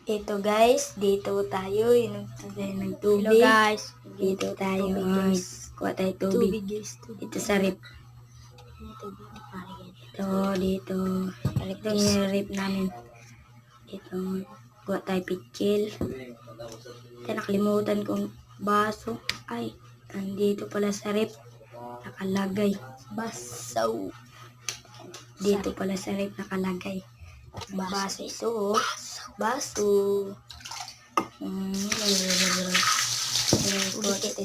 Ito guys, dito tayo. Inom tayo ng tubig. Hello guys. Dito tayo. Tubig, guys. Kuha tayo tubig. Tubig guys. Tubig. Ito sa rip. Dito. Ito yung rip namin. Ito. Kuha tayo pitchil. Ito nakalimutan kong baso. Ay, andito pala sa rip. Nakalagay. Basaw. Dito pala sa rip nakalagay. Baso ito. Oh. Baso.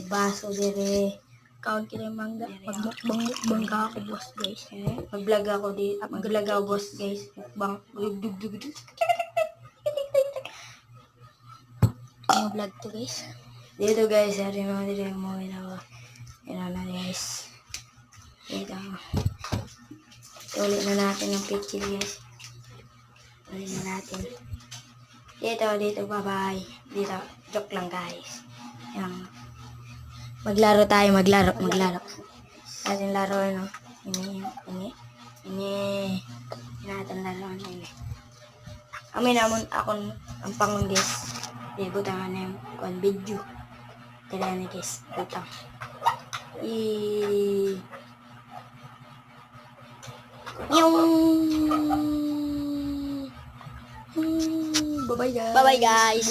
Baso dire. Kaon kita yung mangga. Magbang ka ako boss guys. Mag-vlog ako di. Mag-vlog ako boss guys. Bang. Yung vlog to guys. Dito guys, hari mo dire mo ina. Ina na guys. Dito. Ulit na natin yung picture guys. Ulit na natin. Dito, bye-bye. Dito, joke lang guys. Yan. Maglaro tayo, maglaro. Ating laro, no? Ini. Natin laro, ini. Amin naman ako ang pangon guys. Butangan na yung video. Kaya na guys, butang. Bye-bye guys. Bye-bye guys.